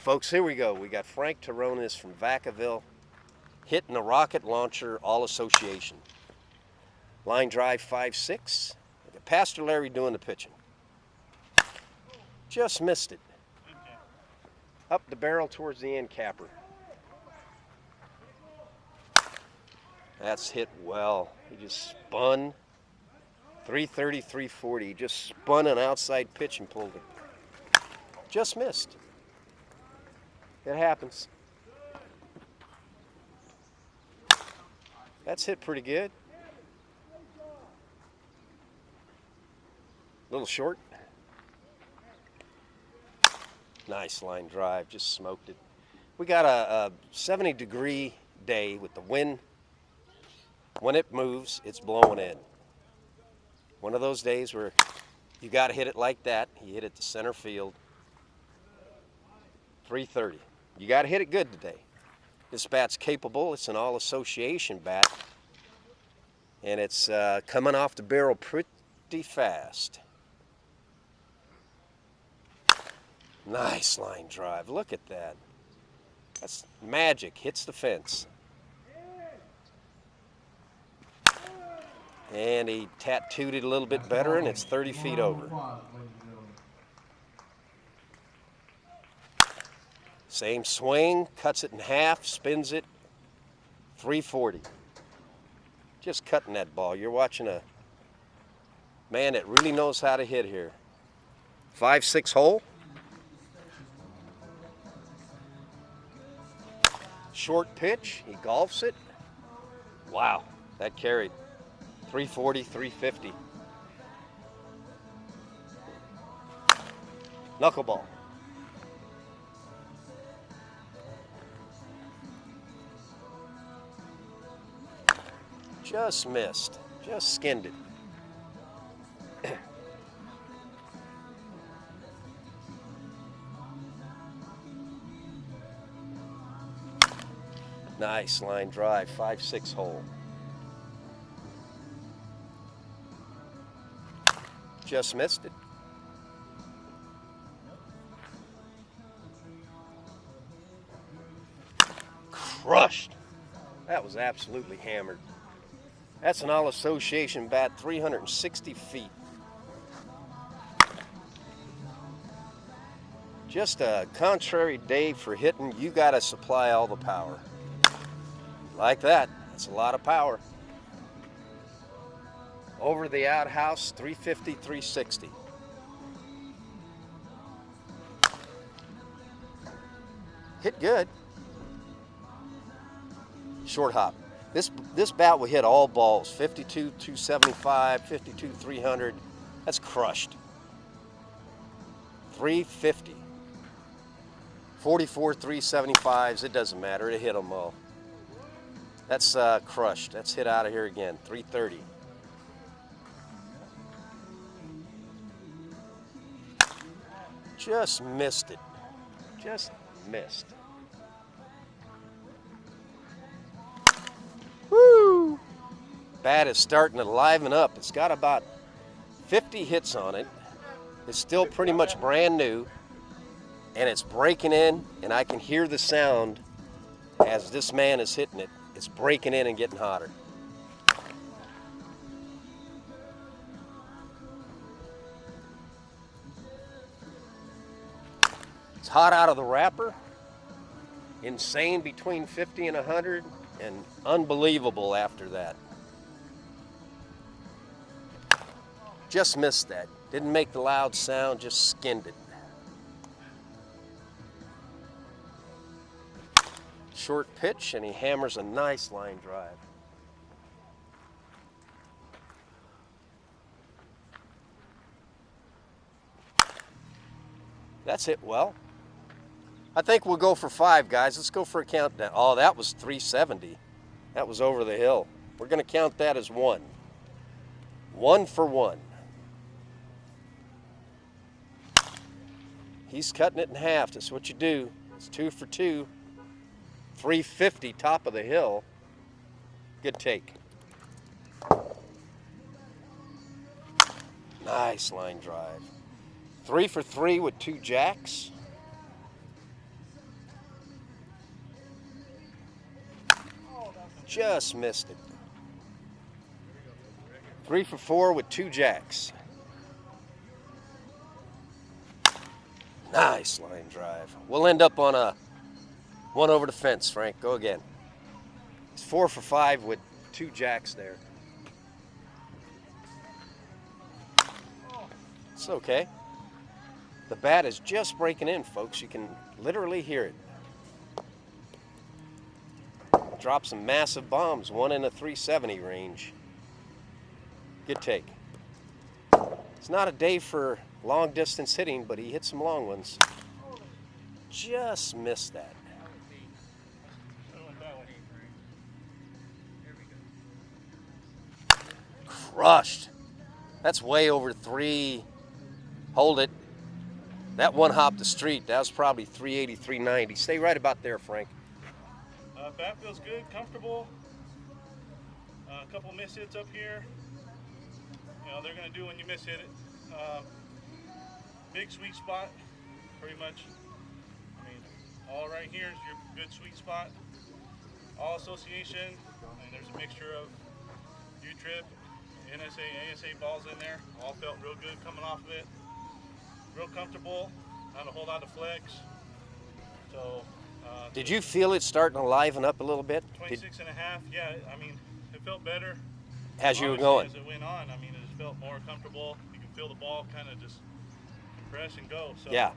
Folks, here we go. We got Frank Terronez from Vacaville hitting the rocket launcher All Association. Line drive 5-6. Pastor Larry doing the pitching. Just missed it. Up the barrel towards the end capper. That's hit well. He just spun. 330, 340. He just spun an outside pitch and pulled it. Just missed. It happens. That's hit pretty good. A little short. Nice line drive, just smoked it. We got a 70-degree day with the wind. When it moves, it's blowing in. One of those days where you got to hit it like that. He hit it to center field. 330. You got to hit it good today. This bat's capable. It's an all-association bat. And it's coming off the barrel pretty fast. Nice line drive. Look at that. That's magic. Hits the fence. And he tattooed it a little bit better, and it's 30 feet over. Same swing, cuts it in half, spins it, 340. Just cutting that ball. You're watching a man that really knows how to hit here. 5-6 hole. Short pitch, he golfs it. Wow, that carried. 340, 350. Knuckleball. Just missed. Just skinned it. Nice line drive, 5-6 hole. Just missed it. Crushed. That was absolutely hammered. That's an all-association bat, 360 feet. Just a contrary day for hitting. You got to supply all the power. Like that. That's a lot of power. Over the outhouse, 350, 360. Hit good. Short hop. This bat will hit all balls. 52, 275, 52, 300. That's crushed. 350. 44, 375s. It doesn't matter. It hit them all. That's crushed. That's hit out of here again. 330. Just missed it. Just missed. Woo! Bat is starting to liven up. It's got about 50 hits on it. It's still pretty much brand new. And it's breaking in, and I can hear the sound as this man is hitting it. It's breaking in and getting hotter. It's hot out of the wrapper. Insane between 50 and 100, and unbelievable after that. Just missed that. Didn't make the loud sound, just skinned it. Short pitch, and he hammers a nice line drive. That's hit well. I think we'll go for 5, guys. Let's go for a countdown. Oh, that was 370. That was over the hill. We're going to count that as 1. 1 for 1. He's cutting it in half. That's what you do. It's 2 for 2. 350 top of the hill. Good take. Nice line drive. 3 for 3 with 2 jacks. Just missed it. 3 for 4 with 2 jacks. Nice line drive. We'll end up on a one over the fence, Frank. Go again. It's 4 for 5 with 2 jacks there. It's okay. The bat is just breaking in, folks. You can literally hear it. Drop some massive bombs, one in the 370 range. Good take. It's not a day for long distance hitting, but he hit some long ones. Just missed that. Crushed. That's way over 3. Hold it. That one hopped the street. That was probably 380, 390. Stay right about there, Frank. Bat feels good, comfortable. A couple miss hits up here. You know, they're going to do when you miss hit it. Big sweet spot, pretty much. I mean, all right here is your good sweet spot. All association. I mean, there's a mixture of U-trip, NSA, ASA balls in there. All felt real good coming off of it. Real comfortable. Not a whole lot of flex. So. Did you feel it starting to liven up a little bit? 26 and a half, yeah. I mean, it felt better. As you were going? As it went on, I mean, it just felt more comfortable. You can feel the ball kind of just compress and go. So yeah.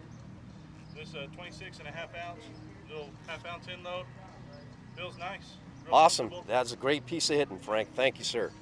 This 26 and a half ounce, little half-ounce end load, feels nice. Awesome. That's a great piece of hitting, Frank. Thank you, sir.